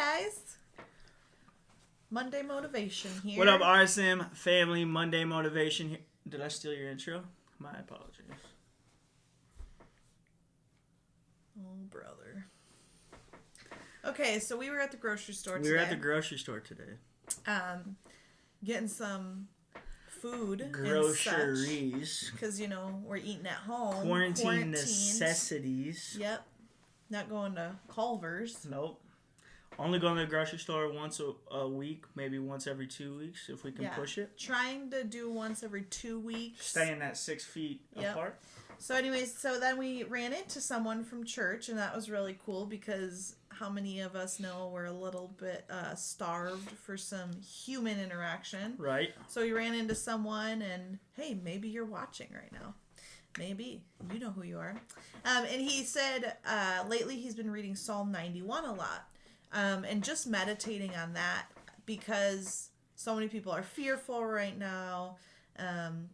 guys. Monday Motivation here. What up, RSM family? Monday Motivation here. Did I steal your intro? My apologies. Oh, brother. Okay, so we were at the grocery store today. We were at the grocery store today. Getting some food. Groceries. Because, you know, we're eating at home. Quarantine necessities. Yep. Not going to Culver's. Nope. Only going to the grocery store once a week, maybe once every 2 weeks if we can push it. Trying to do once every 2 weeks. Staying at 6 feet apart. So anyways, so then we ran into someone from church, and that was really cool because how many of us know we're a little bit starved for some human interaction. Right. So we ran into someone, and hey, maybe you're watching right now. Maybe. You know who you are. And he said lately he's been reading Psalm 91 a lot. And just meditating on that because so many people are fearful right now,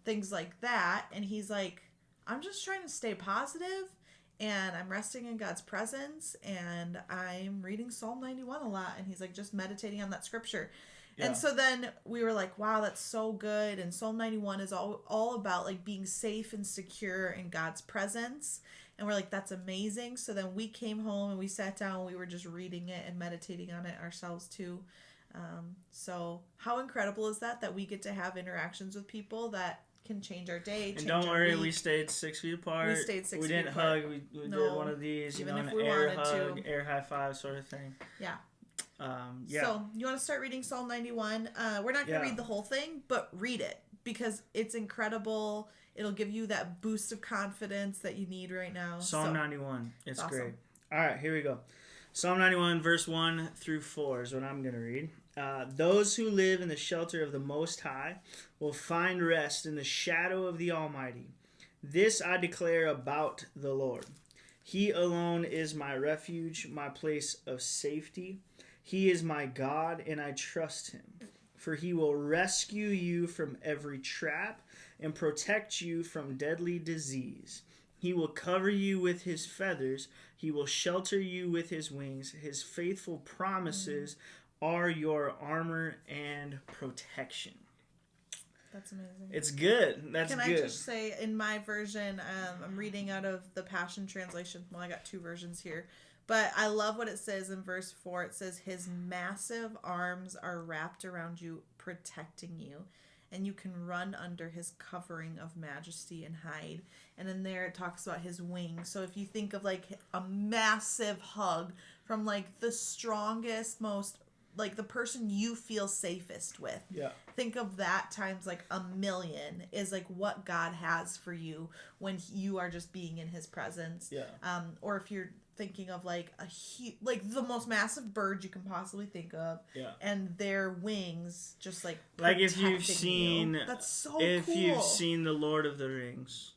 things like that. And he's like, I'm just trying to stay positive, and I'm resting in God's presence, and I'm reading Psalm 91 a lot. And he's like, just meditating on that scripture. Yeah. And so then we were like, wow, that's so good. And Psalm 91 is all about like being safe and secure in God's presence. And we're like, that's amazing. So then we came home and we sat down and we were just reading it and meditating on it ourselves too. So how incredible is that we get to have interactions with people that can change our day. And don't worry, we stayed 6 feet apart. We stayed 6 feet apart. We didn't hug. We did one of these, even an if we air wanted hug, to. air high five sort of thing. Yeah. Yeah. So you want to start reading Psalm 91? We're not going to read the whole thing, but read it because it's incredible. It'll give you that boost of confidence that you need right now. Psalm 91. It's awesome. Great. All right, here we go. Psalm 91, verse 1 through 4 is what I'm going to read. Those who live in the shelter of the Most High will find rest in the shadow of the Almighty. This I declare about the Lord. He alone is my refuge, my place of safety. He is my God, and I trust him. For he will rescue you from every trap and protect you from deadly disease. He will cover you with his feathers. He will shelter you with his wings. His faithful promises are your armor and protection. That's amazing. It's good. That's good. Can I just say, in my version, I'm reading out of the Passion Translation. Well, I got two versions here. But I love what it says in verse 4. It says, his massive arms are wrapped around you, protecting you. And you can run under his covering of majesty and hide. And in there it talks about his wings. So if you think of like a massive hug from like the strongest, most, like the person you feel safest with. Yeah. Think of that times like a million is like what God has for you when you are just being in his presence. Yeah. Or if you're thinking of like like the most massive bird you can possibly think of, and their wings just like if you've seen that's so if cool. You've seen the Lord of the Rings,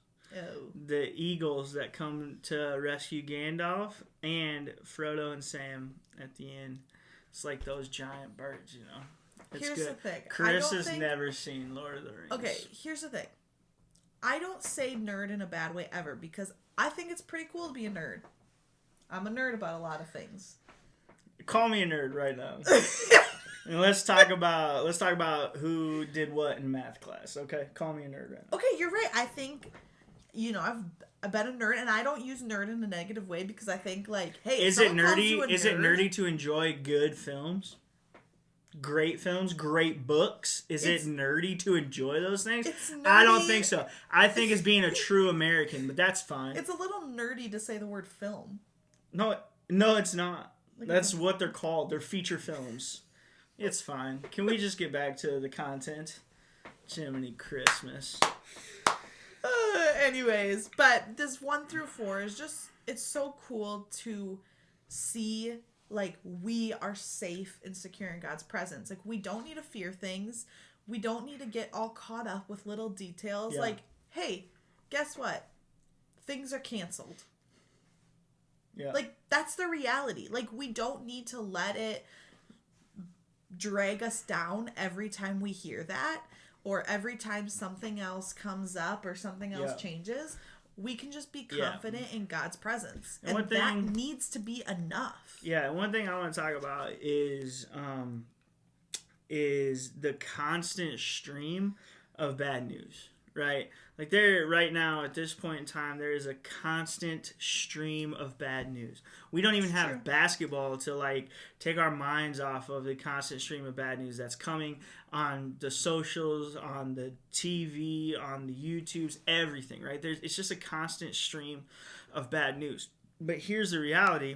the eagles that come to rescue Gandalf and Frodo and Sam at the end, it's like those giant birds, you know. It's here's good. The thing. Chris has never seen Lord of the Rings. Okay, here's the thing. I don't say nerd in a bad way ever because I think it's pretty cool to be a nerd. I'm a nerd about a lot of things. Call me a nerd right now. And let's talk about who did what in math class. Okay, call me a nerd right now. Okay, you're right. I think, I've been a nerd, and I don't use nerd in a negative way because I think like, hey, is it nerdy? Is it nerdy to enjoy good films? Great films, great books. Is it nerdy to enjoy those things? I don't think so. I think it's being a true American, but that's fine. It's a little nerdy to say the word film. No, it's not. That's what they're called. They're feature films. It's fine. Can we just get back to the content? Jiminy Christmas. Anyways, but this 1 through 4 is just, it's so cool to see like we are safe and secure in God's presence. Like we don't need to fear things. We don't need to get all caught up with little details. Yeah. Like, hey, guess what? Things are canceled. Yeah. Like that's the reality. Like we don't need to let it drag us down every time we hear that or every time something else comes up or something else changes. we can just be Yeah. confident in God's presence. And And one that thing- needs to be enough. Yeah, one thing I want to talk about is the constant stream of bad news, right? Like there right now at this point in time, there is a constant stream of bad news. We don't even have True. basketball to like take our minds off of the constant stream of bad news that's coming on the socials, on the TV, on the YouTubes, everything, right? It's just a constant stream of bad news. But here's the reality.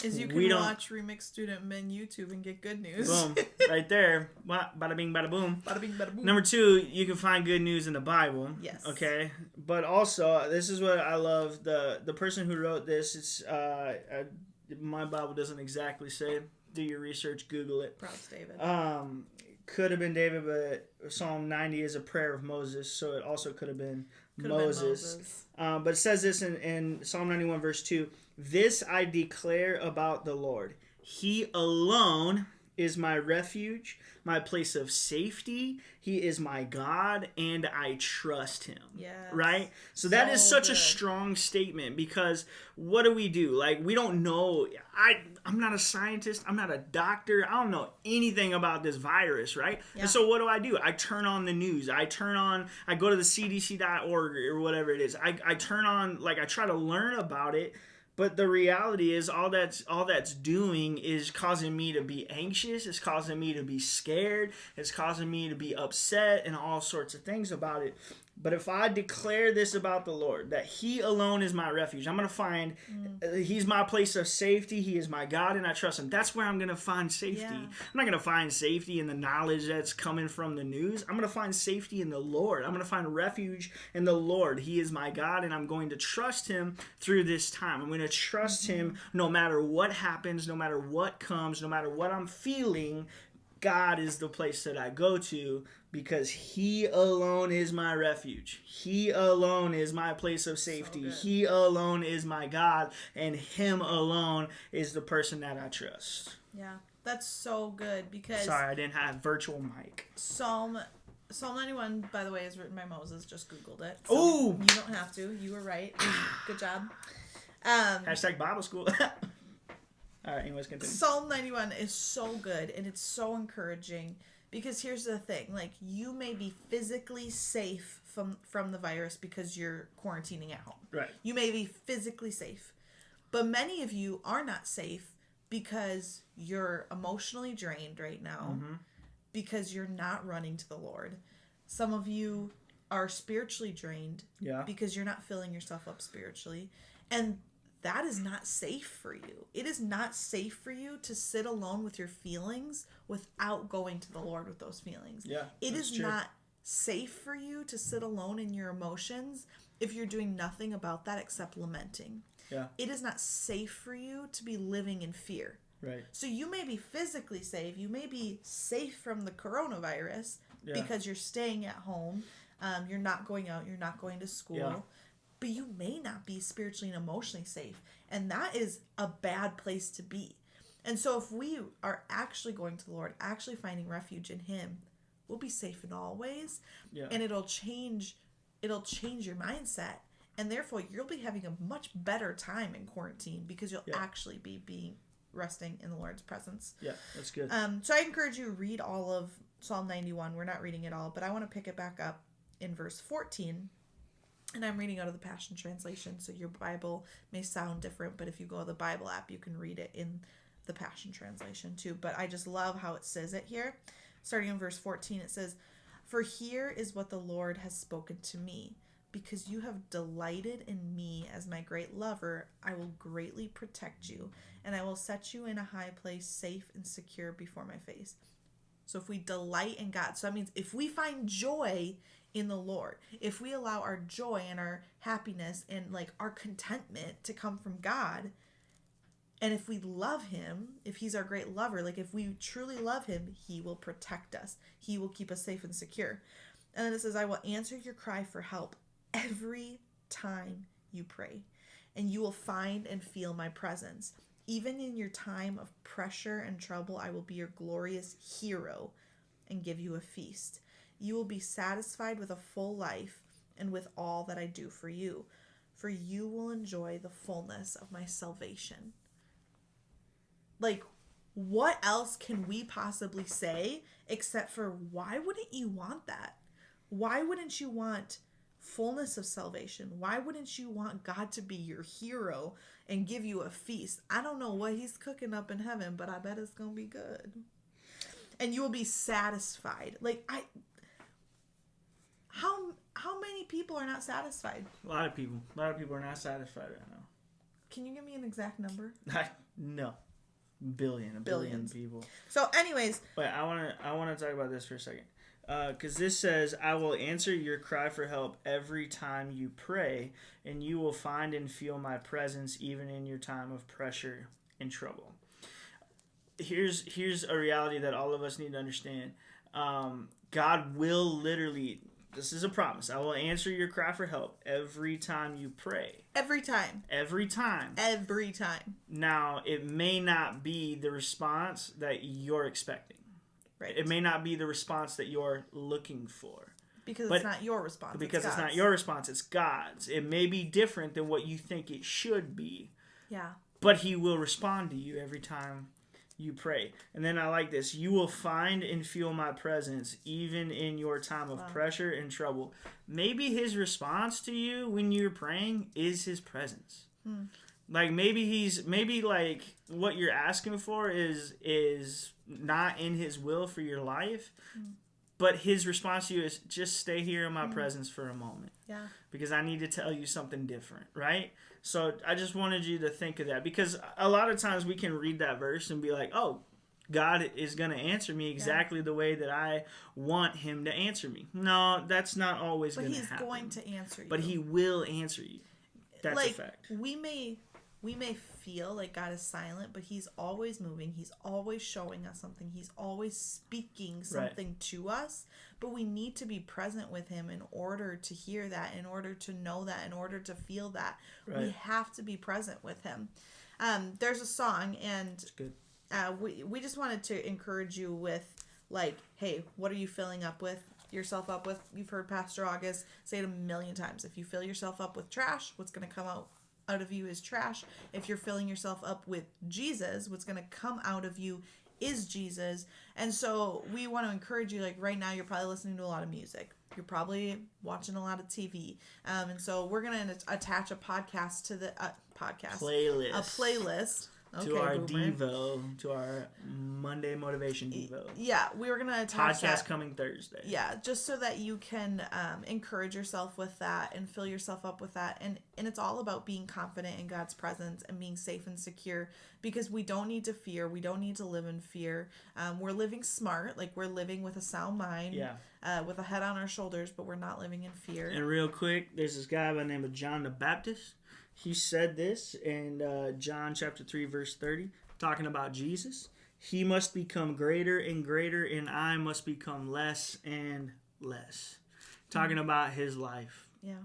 Is you We can don't- watch Remix Student Men YouTube and get good news. Boom, right there. Bada bing, bada boom. Bada bing, bada boom. Number 2, you can find good news in the Bible. Yes. Okay. But also, this is what I love. The person who wrote this, it's my Bible doesn't exactly say. Do your research. Google it. Props, David. Could have been David, but Psalm 90 is a prayer of Moses, so it also could have been Could've been Moses. But it says this in Psalm 91, verse 2. This I declare about the Lord. He alone is my refuge, my place of safety. He is my God, and I trust him. Yes. Right? So that is So such a good. strong statement, because what do? Like, we don't know. I'm not a scientist. I'm not a doctor. I don't know anything about this virus, right? Yeah. And so what do? I turn on the news. I go to the CDC.org or whatever it is. I turn on, like, I try to learn about it. But the reality is all that's doing is causing me to be anxious. It's causing me to be scared. It's causing me to be upset and all sorts of things about it. But if I declare this about the Lord, that he alone is my refuge, I'm going to find he's my place of safety. He is my God, and I trust him. That's where I'm going to find safety. Yeah. I'm not going to find safety in the knowledge that's coming from the news. I'm going to find safety in the Lord. I'm going to find refuge in the Lord. He is my God, and I'm going to trust him through this time. I'm going to trust him no matter what happens, no matter what comes, no matter what I'm feeling. God is the place that I go to, because he alone is my refuge. He alone is my place of safety. good. He alone is my God, and him alone is the person that I trust. Yeah. That's so good, because Sorry, I didn't have virtual mic. Psalm 91, by the way, is written by Moses. Just Googled it. So Ooh! You don't have to. You were right. Good job. Hashtag Bible school. All right, anyways, continue. Psalm 91 is so good, and it's so encouraging, because here's the thing. Like, you may be physically safe from the virus because you're quarantining at home. Right. You may be physically safe. But many of you are not safe because you're emotionally drained right now, because you're not running to the Lord. Some of you are spiritually drained Yeah. because you're not filling yourself up spiritually. And that is not safe for you. It is not safe for you to sit alone with your feelings without going to the Lord with those feelings. Yeah, It that's is true. not safe for you to sit alone in your emotions if you're doing nothing about that except lamenting. Yeah. It is not safe for you to be living in fear. Right. So you may be physically safe. You may be safe from the coronavirus Yeah. because you're staying at home. You're not going out. You're not going to school. Yeah. But you may not be spiritually and emotionally safe. And that is a bad place to be. And so if we are actually going to the Lord, actually finding refuge in him, we'll be safe in all ways. Yeah. And it'll change your mindset. And therefore you'll be having a much better time in quarantine, because you'll Yeah. actually be resting in the Lord's presence. Yeah, that's good. So I encourage you to read all of Psalm 91. We're not reading it all, but I want to pick it back up in verse 14. And I'm reading out of the Passion Translation, so your Bible may sound different, but if you go to the Bible app, you can read it in the Passion Translation too. But I just love how it says it here. Starting in verse 14, it says, "For here is what the Lord has spoken to me. Because you have delighted in me as my great lover, I will greatly protect you, and I will set you in a high place, safe and secure before my face." So if we delight in God, so that means if we find joy in the Lord, if we allow our joy and our happiness and like our contentment to come from God, and if we love him, if he's our great lover, like if we truly love him, he will protect us. He will keep us safe and secure. And then it says, "I will answer your cry for help every time you pray, and you will find and feel my presence. Even in your time of pressure and trouble, I will be your glorious hero and give you a feast. You will be satisfied with a full life and with all that I do for you. for you will enjoy the fullness of my salvation. Like, what else can we possibly say except for why wouldn't you want that? Why wouldn't you want fullness of salvation? Why wouldn't you want God to be your hero and give you a feast? I don't know what he's cooking up in heaven, but I bet it's going to be good. And you will be satisfied. Like, how many people are not satisfied? A lot of people are not satisfied right now. Can you give me an exact number? No. A billion people. So anyways. Wait, I want to talk about this for a second. Because this says, I will answer your cry for help every time you pray, and you will find and feel my presence even in your time of pressure and trouble. Here's a reality that all of us need to understand. God will literally, this is a promise, I will answer your cry for help every time you pray. Every time. Every time. Every time. Now, it may not be the response that you're expecting. Right. It may not be the response that you're looking for. Because it's not your response. Because it's not your response, it's God's. It may be different than what you think it should be. Yeah. But he will respond to you every time you pray. And then I like this. You will find and feel my presence even in your time of pressure and trouble. Maybe his response to you when you're praying is his presence. Like maybe like what you're asking for is not in his will for your life, but his response to you is just stay here in my presence for a moment. Yeah. Because I need to tell you something different, right? So I just wanted you to think of that, because a lot of times we can read that verse and be like, oh, God is going to answer me exactly the way that I want him to answer me. No, that's not always going to happen. But he's going to answer you. But he will answer you. That's a fact. We may feel like God is silent, but he's always moving. He's always showing us something. He's always speaking something to us. But we need to be present with him in order to hear that, in order to know that, in order to feel that. Right. We have to be present with him. There's a song, and it's good. We just wanted to encourage you with, like, hey, what are you filling yourself up with? You've heard Pastor August say it a million times. If you fill yourself up with trash, what's going to come out of you is trash. If you're filling yourself up with Jesus, what's going to come out of you is Jesus. And so we want to encourage you, like right now you're probably listening to a lot of music. You're probably watching a lot of TV. And so we're going to attach a podcast to the playlist. A playlist. Okay, to our Devo, to our Monday Motivation Devo. Yeah, we were going to attach podcast that. Coming Thursday. Yeah, just so that you can encourage yourself with that and fill yourself up with that. And it's all about being confident in God's presence and being safe and secure, because we don't need to fear. We don't need to live in fear. We're living smart, like we're living with a sound mind, with a head on our shoulders, but we're not living in fear. And real quick, there's this guy by the name of John the Baptist. He said this in John chapter 3, verse 30, talking about Jesus. He must become greater and greater, and I must become less and less. Talking about his life. Yeah.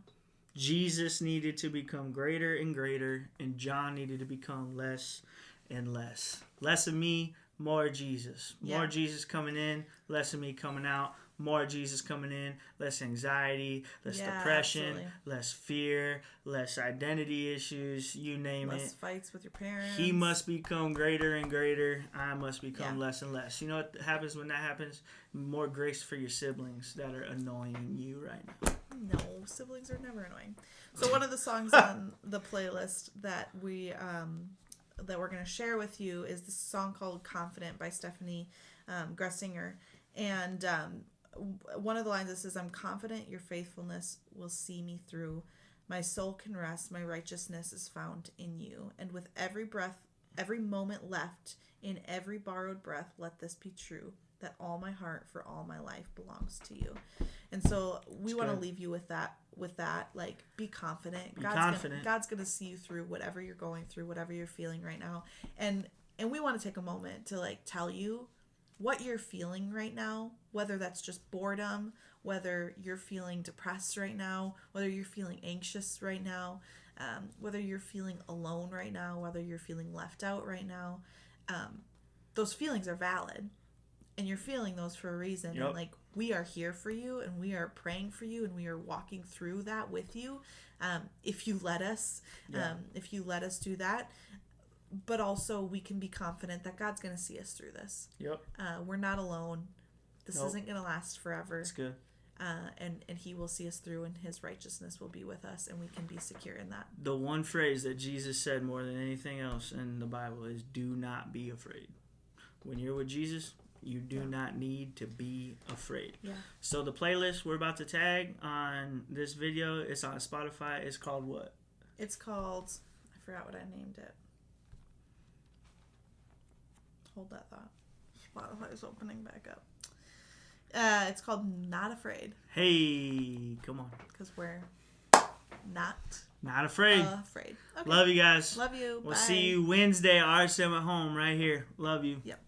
Jesus needed to become greater and greater, and John needed to become less and less. Less of me, more Jesus. More Jesus coming in, less of me coming out. More Jesus coming in, less anxiety, less depression, absolutely. Less fear, less identity issues, you name less fights with your parents. He must become greater and greater. I must become less and less. You know what happens when that happens? More grace for your siblings that are annoying you right now. No, siblings are never annoying. So one of the songs on the playlist that we're going to share with you is the song called Confident by Stephanie Gressinger. And one of the lines that says, I'm confident your faithfulness will see me through. My soul can rest. My righteousness is found in you. And with every breath, every moment left, in every borrowed breath, let this be true, that all my heart for all my life belongs to you. And so we want to leave you with that, like, be confident. God's going to see you through whatever you're going through, whatever you're feeling right now. And we want to take a moment to, like, tell you what you're feeling right now, whether that's just boredom, whether you're feeling depressed right now, whether you're feeling anxious right now, whether you're feeling alone right now, whether you're feeling left out right now. Those feelings are valid. and you're feeling those for a reason. Yep. And like, we are here for you, and we are praying for you, and we are walking through that with you. If you let us, if you let us do that. But also, we can be confident that God's going to see us through this. Yep. We're not alone. This Nope. isn't going to last forever. That's good. And He will see us through, and His righteousness will be with us, and we can be secure in that. The one phrase that Jesus said more than anything else in the Bible is, do not be afraid. When you're with Jesus, you do not need to be afraid. Yeah. So the playlist we're about to tag on this video, it's on Spotify. It's called what? It's called, I forgot what I named it. Hold that thought. Spotify's opening back up. It's called Not Afraid. Hey, come on. Because we're not afraid. afraid. Okay. Love you guys. Love you. We'll Bye. see you Wednesday, RSM at home right here. Love you. Yep.